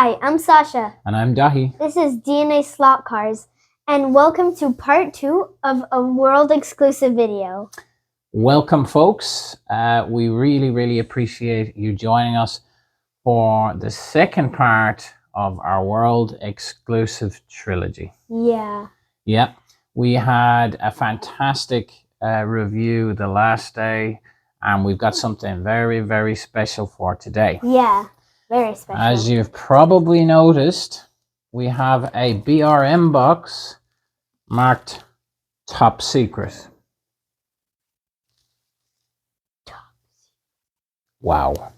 Hi, I'm Sasha. And I'm Dahi. This is DNA Slot Cars, and welcome to part 2 of a world exclusive video. Welcome, folks. We really appreciate you joining us for the second part of our world exclusive trilogy. Yeah, we had a fantastic review the last day, and we've got something very special for today. Yeah, very special. As you've probably noticed, we have a BRM box marked Top Secret. Wow.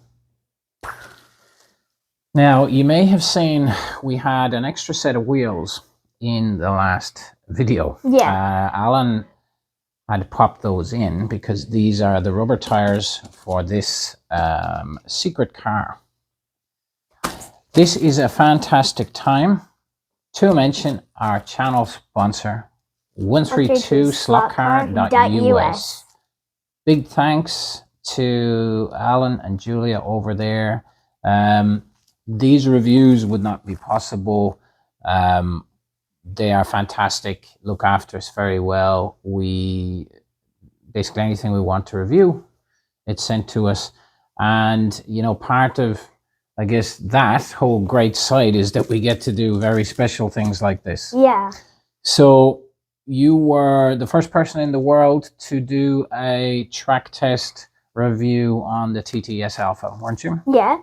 Now, you may have seen we had an extra set of wheels in the last video. Yeah. Alan had popped those in because these are the rubber tires for this secret car. This is a fantastic time to mention our channel sponsor, 132slotcar.us. Big thanks to Alan and Julia over there. These reviews would not be possible. They are fantastic, look after us very well. Basically anything we want to review, it's sent to us. And you know, part of, I guess, that whole great side is that we get to do very special things like this. Yeah. So you were the first person in the world to do a track test review on the TTS Alpha, weren't you? Yeah.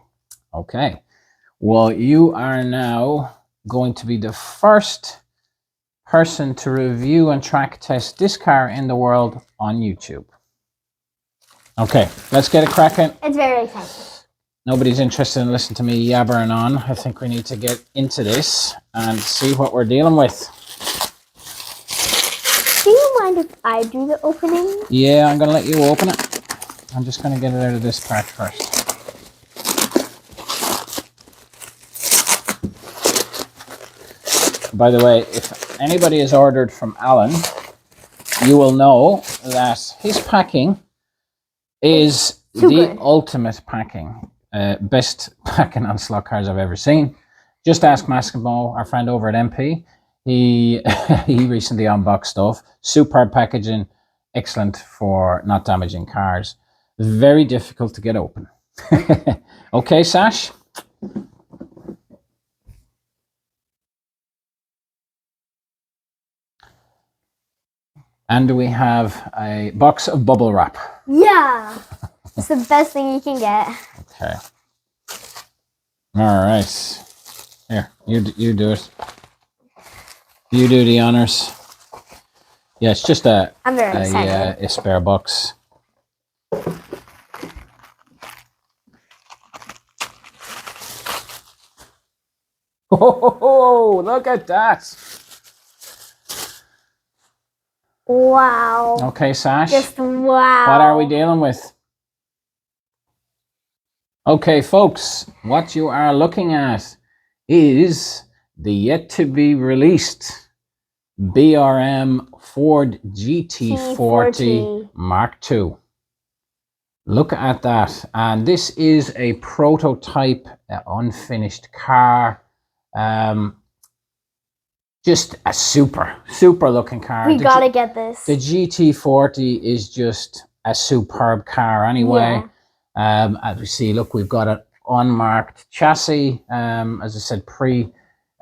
Okay. Well, you are now going to be the first person to review and track test this car in the world on YouTube. Okay, let's get it cracking. It's very exciting. Nobody's interested in listening to me yabbering on. I think we need to get into this and see what we're dealing with. Do you mind if I do the opening? Yeah, I'm going to let you open it. I'm just going to get it out of this part first. By the way, if anybody has ordered from Alan, you will know that his packing is the ultimate packing. Best packing on slot cars I've ever seen. Just ask Massimo, our friend over at MP. He recently unboxed stuff. Superb packaging, excellent for not damaging cars. Very difficult to get open. Okay, Sash? And we have a box of bubble wrap. Yeah. It's the best thing you can get. Okay. All right. Here, you do it. You do the honors. Yeah, it's just I'm very excited. A spare box. Oh, look at that. Wow. Okay, Sash. Just wow. What are we dealing with? Okay, folks, what you are looking at is the yet to be released BRM Ford GT40 Mark II. Look at that. And this is a prototype, unfinished car. Just a super looking car. We gotta get this. The GT40 is just a superb car anyway. Yeah. As we see, look, we've got an unmarked chassis. As I said,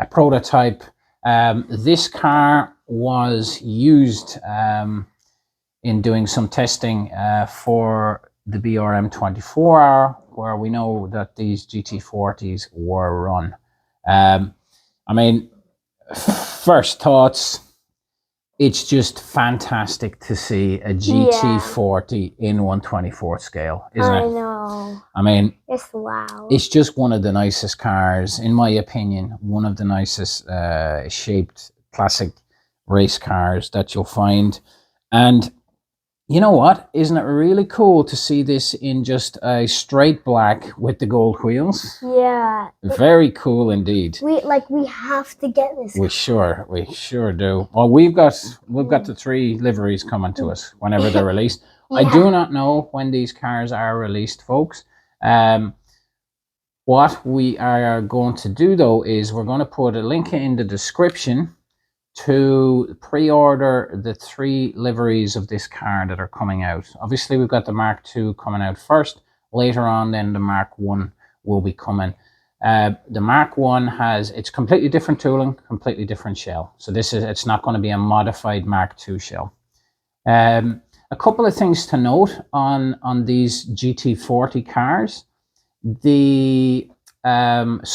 a prototype. This car was used in doing some testing for the BRM 24R, where we know that these GT40s were run. I mean, first thoughts, it's just fantastic to see a GT40 in 1/24 scale, isn't it? I know. I mean, it's wow. It's just one of the nicest cars, in my opinion, one of the nicest shaped classic race cars that you'll find. And you know what? Isn't it really cool to see this in just a straight black with the gold wheels? Yeah. Very cool indeed. We have to get this. We sure do. Well, we've got the 3 liveries coming to us whenever they're released. Yeah. I do not know when these cars are released, folks. What we are going to do though is we're going to put a link in the description to pre-order the 3 liveries of this car that are coming out. Obviously we've got the Mark II coming out first. Later on then the Mark I will be coming. The Mark I has, it's completely different tooling, completely different shell. So it's not going to be a modified Mark II shell. A couple of things to note on these GT40 cars. So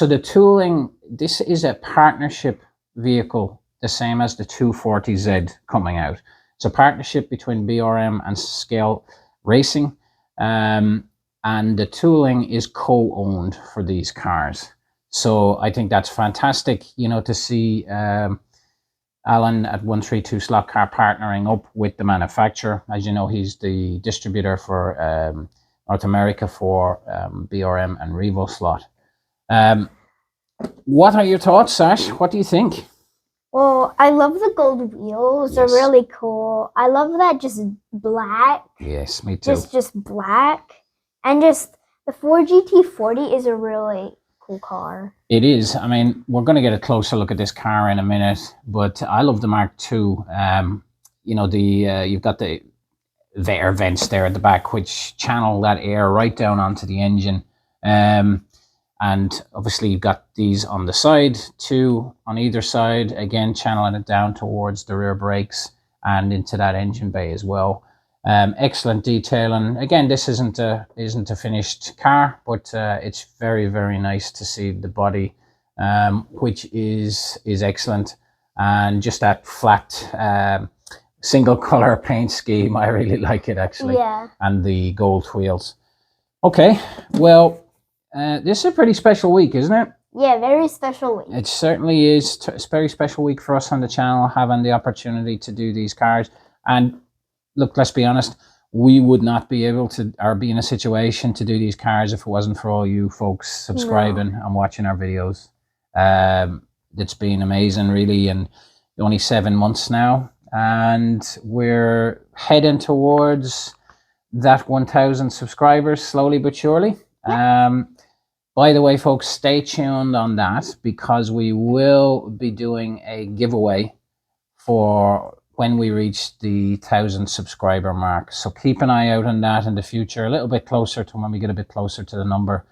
the tooling, this is a partnership vehicle, the same as the 240Z coming out. It's a partnership between BRM and Scale Racing, and the tooling is co-owned for these cars. So I think that's fantastic, you know, to see Alan at 132 Slot Car partnering up with the manufacturer. As you know, he's the distributor for North America for BRM and revoslot. What are your thoughts, Sash? What do you think? Well, I love the gold wheels. They're really cool. I love that just black. Yes, me too. Just black. And just the Ford GT40 is a really cool car. It is. I mean, we're going to get a closer look at this car in a minute, but I love the Mark II. You know, you've got the air vents there at the back, which channel that air right down onto the engine. And obviously you've got these on the side, 2 on either side, again channeling it down towards the rear brakes and into that engine bay as well. Excellent detailing. Again, this isn't a finished car, but it's very, very nice to see the body, which is excellent, and just that flat single color paint scheme. I really like it, actually. Yeah. And the gold wheels. Okay, well, this is a pretty special week, isn't it? Yeah, very special week. It certainly is. It's a very special week for us on the channel, having the opportunity to do these cars. And look, let's be honest, we would not be able to, or be in a situation to do these cars if it wasn't for all you folks subscribing and watching our videos. It's been amazing, really, and only 7 months now, and we're heading towards that 1,000 subscribers slowly but surely. By the way, folks, stay tuned on that, because we will be doing a giveaway for when we reach the 1,000 subscriber mark. So keep an eye out on that in the future, a little bit closer to when we get a bit closer to the number.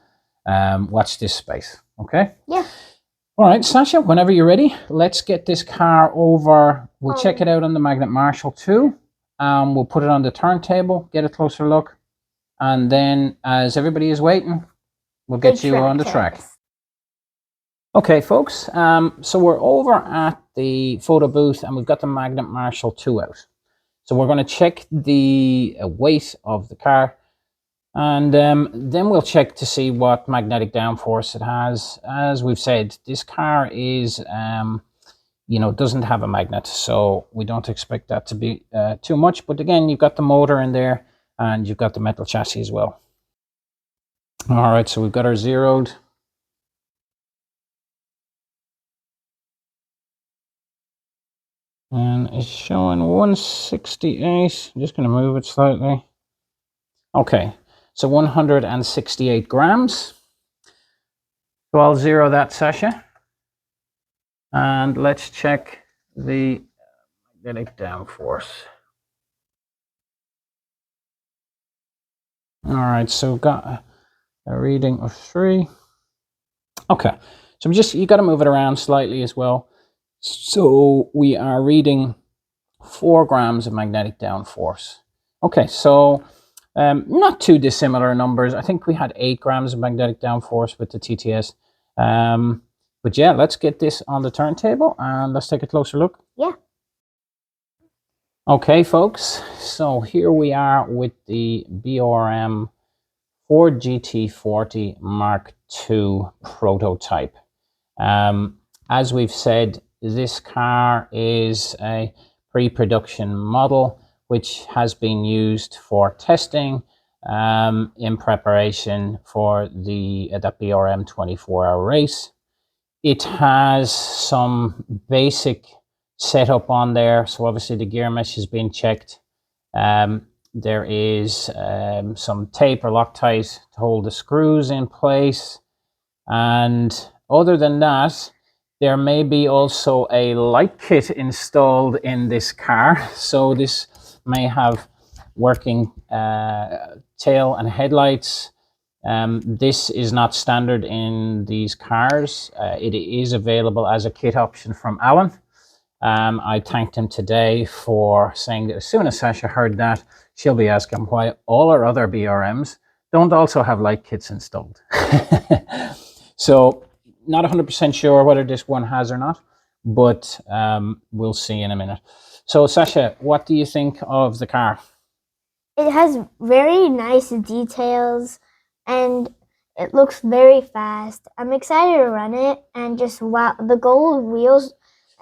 Watch this space, okay? Yeah. All right, Sasha, whenever you're ready, let's get this car over. We'll check it out on the Magnet Marshal 2. We'll put it on the turntable, get a closer look. And then, as everybody is waiting, we'll get you on the track. Okay, folks, so we're over at the photo booth, and we've got the Magnet Marshal 2 out. So we're going to check the weight of the car, and then we'll check to see what magnetic downforce it has. As we've said, this car is, you know, doesn't have a magnet, so we don't expect that to be too much. But again, you've got the motor in there, and you've got the metal chassis as well. All right, so we've got our zeroed. And it's showing 168. I'm just going to move it slightly. Okay, so 168 grams. So I'll zero that, Sasha. And let's check the magnetic downforce. All right, so we've got a reading of 3. Okay, so you got to move it around slightly as well. So we are reading 4 grams of magnetic downforce. Okay, so not too dissimilar numbers. I think we had 8 grams of magnetic downforce with the TTS. But yeah, let's get this on the turntable and let's take a closer look. Yeah. Okay, folks, so here we are with the BRM Ford GT40 Mark II prototype. As we've said, this car is a pre-production model which has been used for testing in preparation for that BRM 24-hour race. It has some basic setup on there, so obviously the gear mesh has been checked. There is some tape or Loctite to hold the screws in place. And other than that, there may be also a light kit installed in this car. So this may have working tail and headlights. This is not standard in these cars. It is available as a kit option from Alan. I thanked him today for saying that as soon as Sasha heard that, she'll be asking why all our other BRMs don't also have light kits installed. So not 100% sure whether this one has or not, but we'll see in a minute. So Sasha, what do you think of the car? It has very nice details and it looks very fast. I'm excited to run it, and just wow, the gold wheels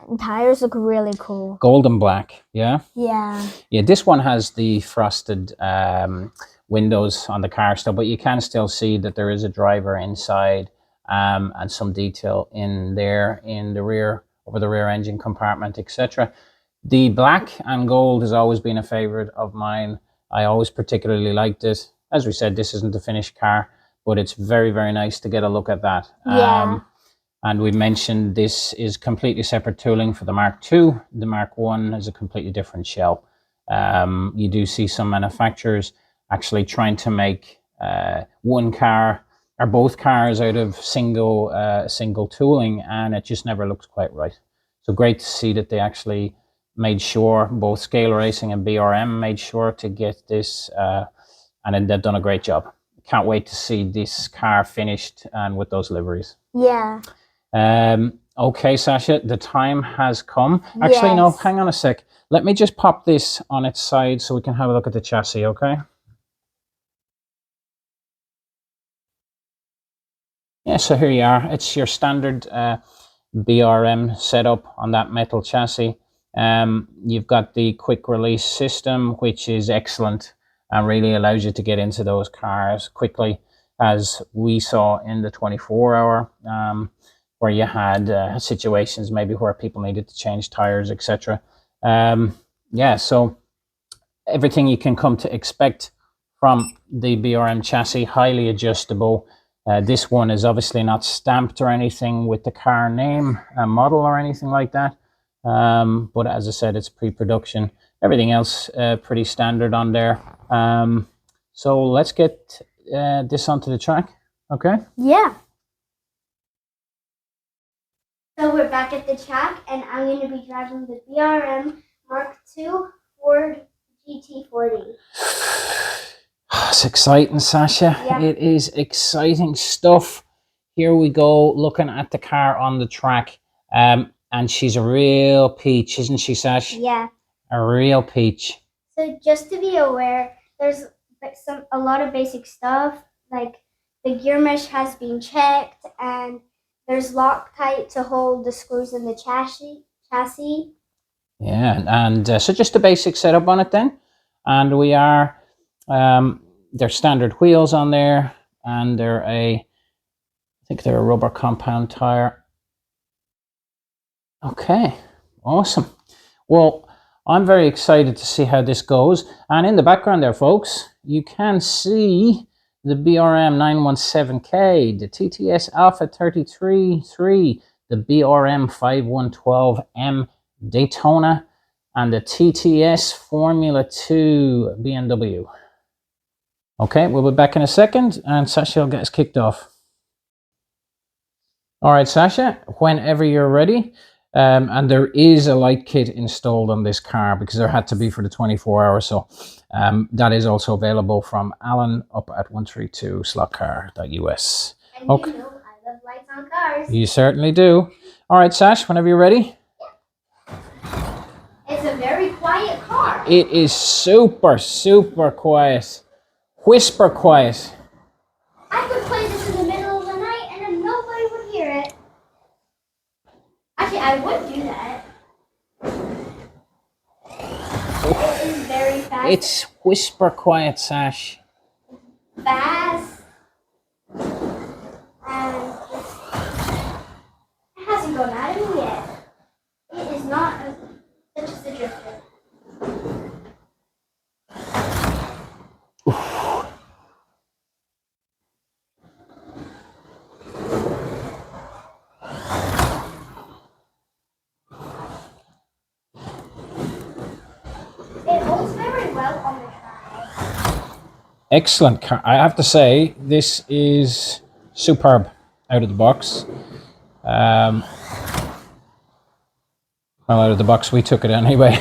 and tires look really cool. Gold and black, yeah? Yeah. Yeah, this one has the frosted windows on the car still, but you can still see that there is a driver inside and some detail in there in the rear, over the rear engine compartment, etc. The black and gold has always been a favorite of mine. I always particularly liked it. As we said, this isn't the finished car, but it's very, very nice to get a look at that. Yeah. And we mentioned this is completely separate tooling for the Mark II. The Mark I is a completely different shell. You do see some manufacturers actually trying to make one car or both cars out of single tooling, and it just never looks quite right. So great to see that they actually made sure, both Scale Racing and BRM made sure to get this, and they've done a great job. Can't wait to see this car finished and with those liveries. Yeah. Okay, Sasha, the time has come. Actually, no, hang on a sec. Let me just pop this on its side so we can have a look at the chassis, okay? Yeah, so here you are. It's your standard BRM setup on that metal chassis. You've got the quick release system, which is excellent and really allows you to get into those cars quickly, as we saw in the 24-hour, where you had situations maybe where people needed to change tires, etc. Yeah, so everything you can come to expect from the BRM chassis, highly adjustable. This one is obviously not stamped or anything with the car name and model or anything like that. But as I said, it's pre-production. Everything else pretty standard on there. So let's get this onto the track, okay? Yeah. So we're back at the track, and I'm going to be driving the BRM Mark II Ford GT40. It's exciting, Sasha. Yeah. It is exciting stuff. Here we go, looking at the car on the track. And she's a real peach, isn't she, Sash? Yeah. A real peach. So just to be aware, there's a lot of basic stuff, like the gear mesh has been checked, and there's Loctite to hold the screws in the chassis. Yeah, and so just the basic setup on it then. And we are, there's standard wheels on there, and they're I think they're a rubber compound tire. Okay, awesome. Well, I'm very excited to see how this goes. And in the background there, folks, you can see the BRM 917K, the TTS Alpha 33.3, the BRM 5112M Daytona, and the TTS Formula 2 BMW. Okay, we'll be back in a second, and Sasha will get us kicked off. All right, Sasha, whenever you're ready. And there is a light kit installed on this car because there had to be for the 24 hours. So that is also available from Alan up at 132slotcar.us. And okay. You know I love lights on cars. You certainly do. All right, Sash, whenever you're ready. It's a very quiet car. It is super, super quiet. Whisper quiet. I could play this in the middle of the night and then nobody would hear it. Actually, I would do that. It is very fast. It's whisper quiet, Sash. Fast. And it hasn't gone out of me yet. It is not such as a drifter. Excellent car. I have to say, this is superb out of the box. Well, out of the box, we took it anyway.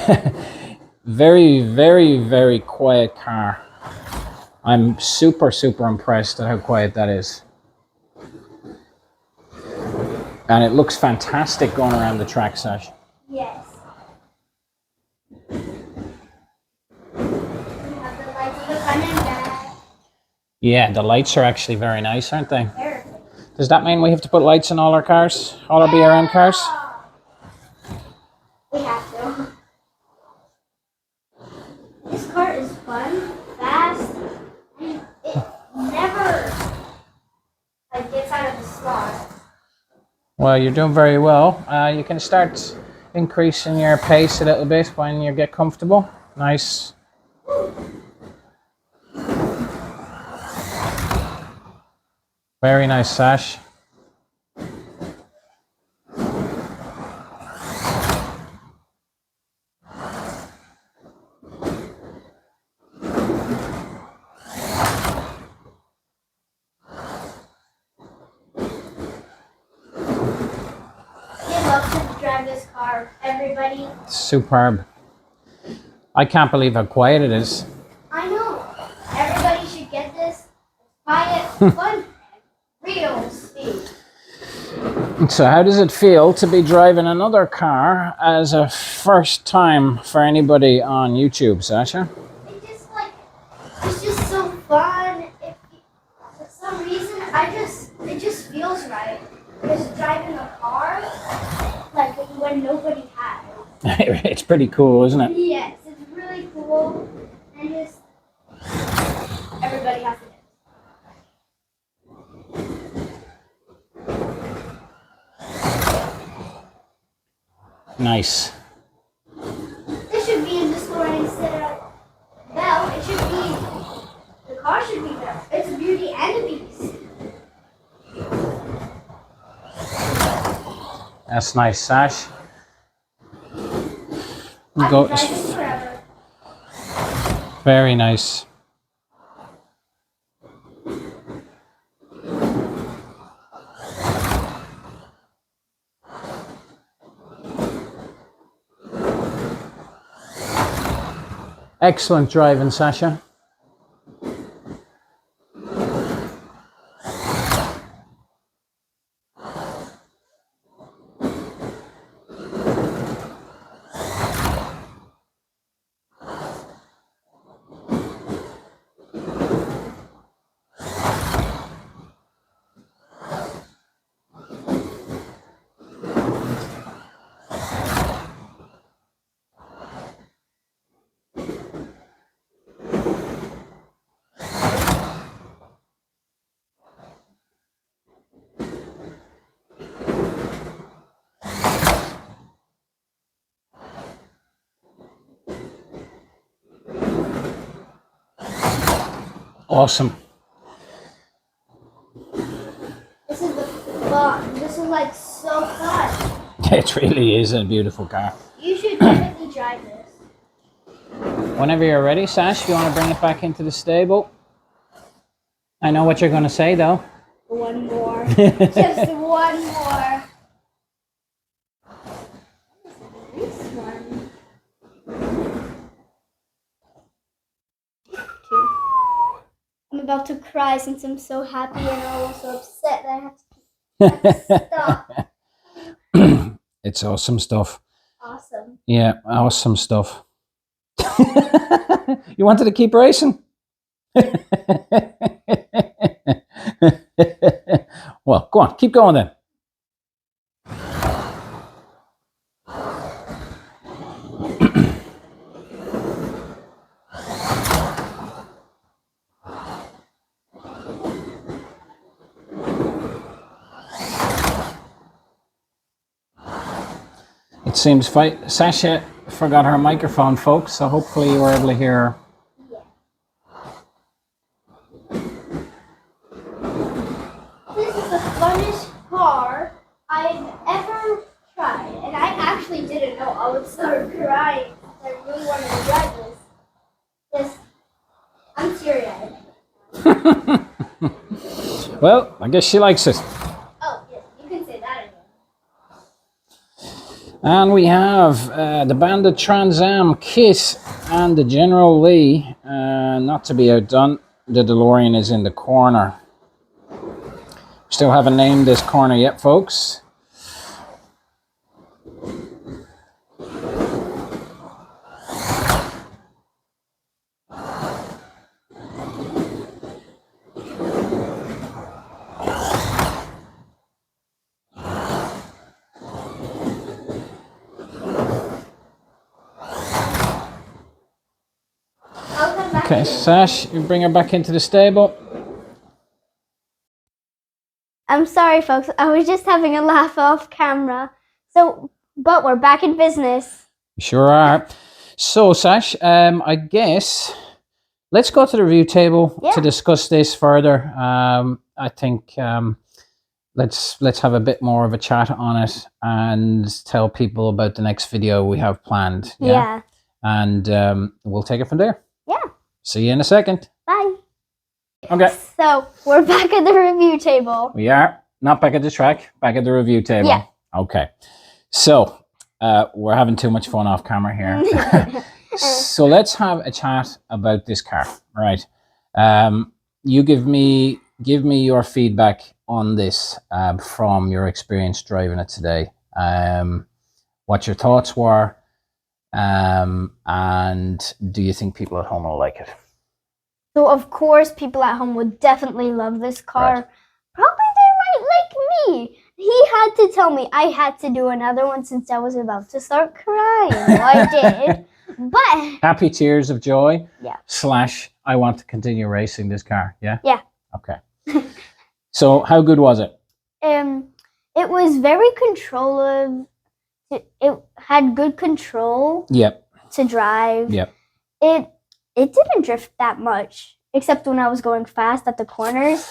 Very, very, very quiet car. I'm super, super impressed at how quiet that is. And it looks fantastic going around the track, Sash. Yes. We have the lights in the front and back. Yeah, the lights are actually very nice, aren't they? Very. Does that mean we have to put lights in all our cars? All our BRM cars? We have to. This car is fun, fast, and it never gets out of the slot. Well, you're doing very well. You can start increasing your pace a little bit when you get comfortable. Nice. Very nice, Sash. Drive this car, everybody. Superb. I can't believe how quiet it is. I know. Everybody should get this. Quiet, fun, real speed. So how does it feel to be driving another car as a first time for anybody on YouTube, Sasha? It's just so fun. For some reason, it just feels right. Just driving a car, like when nobody has. It's pretty cool, isn't it? Yes, it's really cool. And just, everybody has to do it. Nice. This should be in the store instead of Bell. It should be, the car should be there. It's a beauty and a beast. That's nice, Sash. I've been driving forever. Very nice. Excellent driving, Sasha. Awesome. This is the fun. This is like so fun. It really is a beautiful car. You should definitely drive this. Whenever you're ready, Sash, if you want to bring it back into the stable. I know what you're going to say, though. One more. Just one more. This one. Two. I'm about to cry since I'm so happy and also upset that I have to stop. It's awesome stuff. Awesome. Yeah, awesome stuff. You wanted to keep racing? Well, go on, keep going then. It seems Sasha forgot her microphone, folks, so hopefully you were able to hear her. This is the funnest car I've ever tried, and I actually didn't know I would start crying. I really wanted to drive this. I'm teary-eyed. Well, I guess she likes it. Oh, yeah, you can say that again. And we have the Bandit Trans Am kit and the General Lee. Not to be outdone, the DeLorean is in the corner. Still haven't named this corner yet, folks. Okay, Sash, you bring her back into the stable. I'm sorry, folks. I was just having a laugh off camera. So, but we're back in business. You sure are. So, Sash, I guess let's go to the review table to discuss this further. I think let's have a bit more of a chat on it and tell people about the next video we have planned. Yeah. And we'll take it from there. Yeah. See you in a second. Bye. Okay. So we're back at the review table. We are not back at the track, back at the review table. Yeah. Okay. So we're having too much fun off camera here. So let's have a chat about this car. Right. You give me your feedback on this from your experience driving it today. What your thoughts were, and do you think people at home will like it? So of course, people at home would definitely love this car. Right. Probably they might like me. He had to tell me I had to do another one since I was about to start crying. Well, I did. But happy tears of joy. Yeah. / I want to continue racing this car. Yeah. Yeah. Okay. So how good was it? It was very controllable. It had good control. Yep. To drive. Yep. It didn't drift that much, except when I was going fast at the corners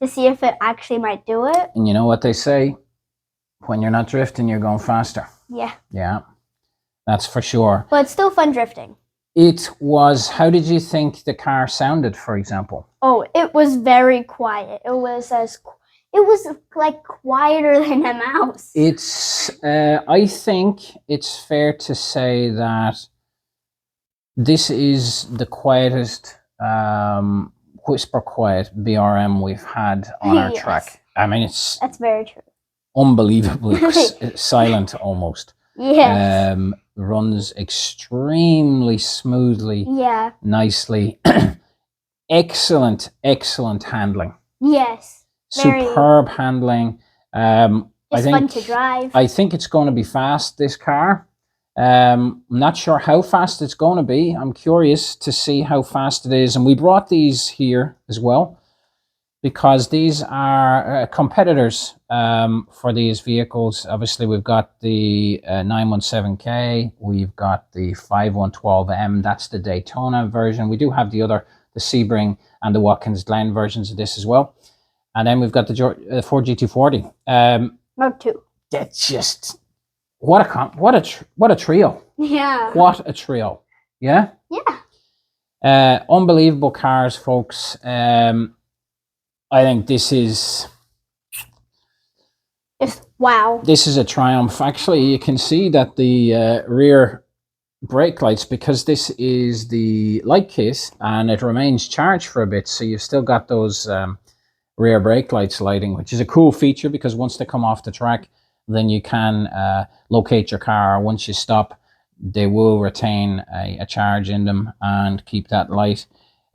to see if it actually might do it. And you know what they say? When you're not drifting, you're going faster. Yeah. Yeah. That's for sure. But it's still fun drifting. It was, how did you think the car sounded, for example? Oh, it was very quiet. It was like quieter than a mouse. It's, I think it's fair to say that this is the quietest, whisper quiet BRM we've had on our track. I mean, that's very true. Unbelievably silent almost. Yes. Runs extremely smoothly. Yeah. Nicely. Excellent handling. Yes. Superb handling. It's fun to drive. I think it's going to be fast, this car. I'm not sure how fast it's going to be. I'm curious to see how fast it is. And we brought these here as well because these are competitors for these vehicles. Obviously, we've got the 917K. We've got the 5112M. That's the Daytona version. We do have the Sebring and the Watkins Glen versions of this as well. And then we've got the Ford GT40. Mark 2. That's just... What a trio. Yeah. What a trio. Yeah? Yeah. Unbelievable cars, folks. I think this is... Just wow. This is a triumph. Actually, you can see that the rear brake lights, because this is the light case and it remains charged for a bit, so you've still got those rear brake lights lighting, which is a cool feature because once they come off the track, then you can locate your car. Once you stop, they will retain a charge in them and keep that light.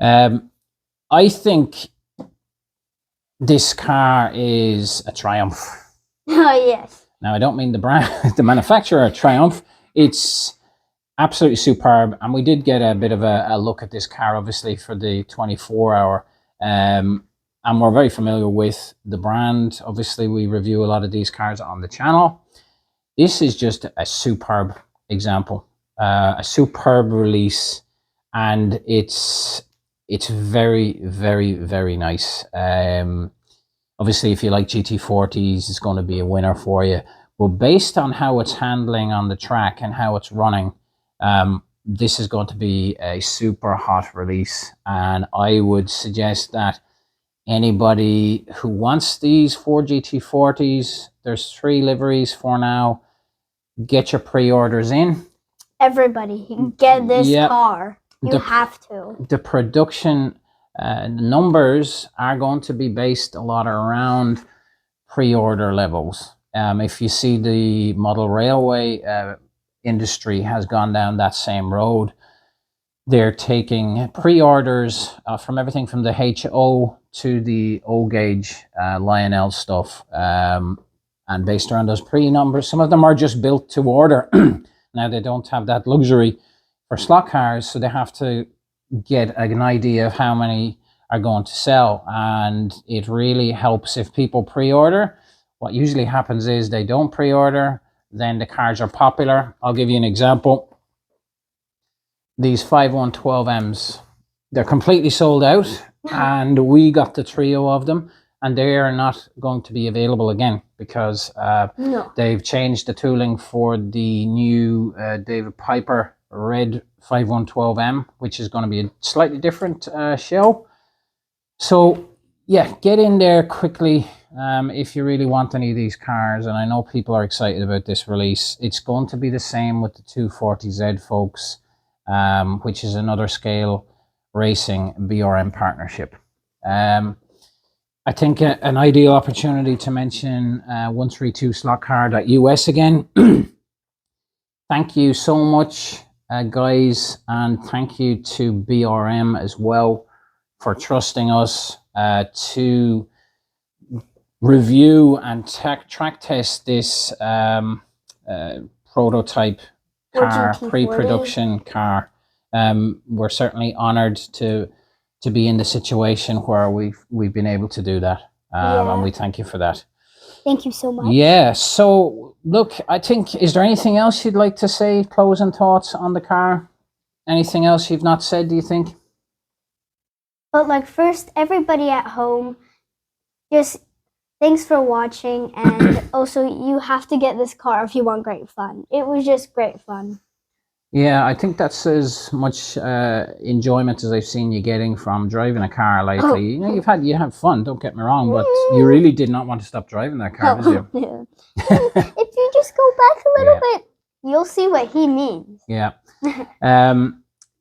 I think this car is a triumph. Oh, yes. Now, I don't mean the brand, the manufacturer triumph. It's absolutely superb. And we did get a bit of a look at this car, obviously, for the 24-hour. And we're very familiar with the brand. Obviously, we review a lot of these cars on the channel. This is just a superb example, a superb release, and it's very, very, very nice. Obviously, if you like GT40s, it's going to be a winner for you. But based on how it's handling on the track and how it's running, this is going to be a super hot release. And I would suggest that Anybody who wants these 4 GT40s, there's 3 liveries for now. Get your pre-orders in. Everybody, get this car. You have to. The production numbers are going to be based a lot around pre-order levels. If you see the model railway industry has gone down that same road, they're taking pre-orders from everything from the HO to the O gauge Lionel stuff, and based around those pre-numbers. Some of them are just built to order. Now they don't have that luxury for slot cars, so they have to get an idea of how many are going to sell, and it really helps if people pre-order. What usually happens is they don't pre-order, then the cars are popular. I'll give you an example. These 5112Ms, they're completely sold out, and we got the trio of them, and they are not going to be available again because they've changed the tooling for the new David Piper red 5112M, which is going to be a slightly different shell. So yeah, get in there quickly if you really want any of these cars, and I know people are excited about this release. It's going to be the same with the 240Z, folks, which is another scale racing BRM partnership. I think an ideal opportunity to mention 132slotcar.us again. Thank you so much, guys, and thank you to BRM as well for trusting us to review and track test this prototype car, pre-production car. We're certainly honored to be in the situation where we've been able to do that, and we thank you for that. Thank you so much. Yeah, so look, I think, is there anything else you'd like to say, closing thoughts on the car? Anything else you've not said, do you think? But like, first, everybody at home, just thanks for watching, and also you have to get this car if you want great fun. It was just great fun. Yeah, I think that's as much enjoyment as I've seen you getting from driving a car lately. You know, you have fun, don't get me wrong, but you really did not want to stop driving that car, did you? Yeah. If you just go back a little bit, you'll see what he means. Yeah.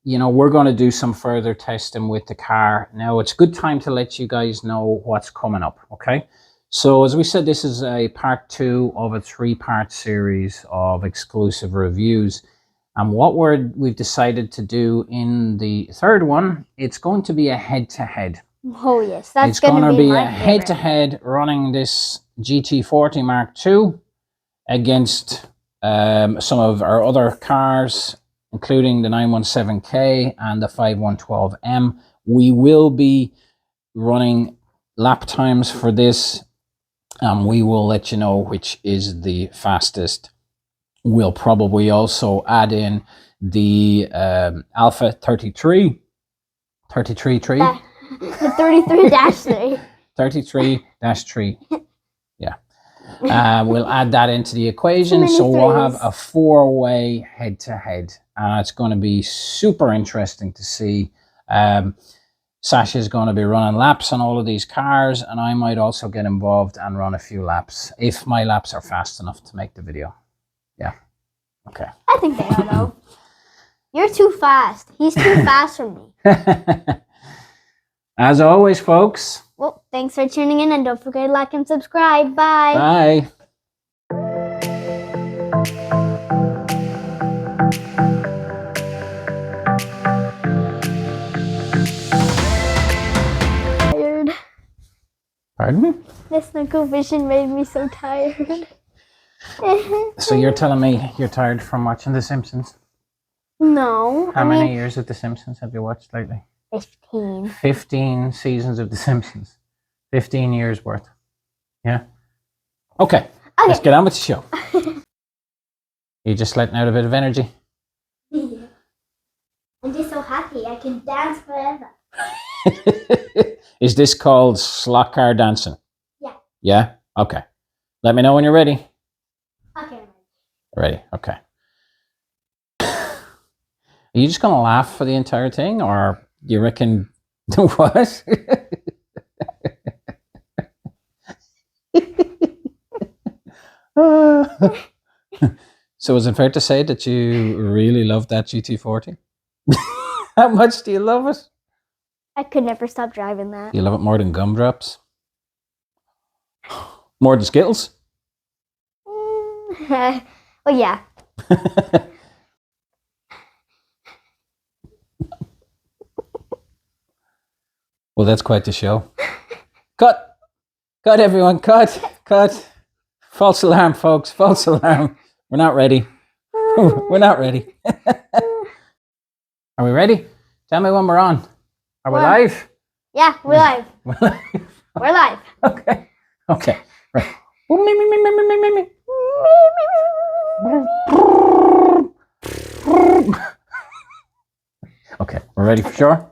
You know, we're going to do some further testing with the car. Now, it's a good time to let you guys know what's coming up, okay? So, as we said, this is a part 2 of a 3-part series of exclusive reviews. And what we've decided to do in the 3rd one, it's going to be a head-to-head. Oh, yes. That's going to be a head-to-head running this GT40 Mark II against some of our other cars, including the 917K and the 5112M. We will be running lap times for this, and we will let you know which is the fastest. We'll probably also add in the Alpha 33. The 33-3. 33-3. Yeah. We'll add that into the equation. So we'll have a 4-way head-to-head. It's going to be super interesting to see. Sasha's going to be running laps on all of these cars, and I might also get involved and run a few laps if my laps are fast enough to make the video. Yeah. Okay. I think they are, though. You're too fast. He's too fast for me. As always, folks. Well, thanks for tuning in, and don't forget to like and subscribe. Bye. Bye. Tired. Pardon me? This Snuckle Vision made me so tired. So you're telling me you're tired from watching The Simpsons? No. How many years of The Simpsons have you watched lately? 15. 15 seasons of The Simpsons. 15 years worth. Yeah? Okay. Let's get on with the show. You're just letting out a bit of energy? Yeah. I'm just so happy. I can dance forever. Is this called slot car dancing? Yeah. Yeah? Okay. Let me know when you're ready. Okay. Ready? Okay. Are you just going to laugh for the entire thing, or you reckon what? So is it fair to say that you really love that GT40? How much do you love it? I could never stop driving that. You love it more than gumdrops? More than Skittles? Well, yeah. Well, that's quite the show. Cut! Cut, everyone, cut! Cut! False alarm, folks, false alarm. We're not ready. We're not ready. Are we ready? Tell me when we're on. Are we live? Yeah, we're live. We're live. We're live. Okay. Okay. Right. Okay, we're ready for sure?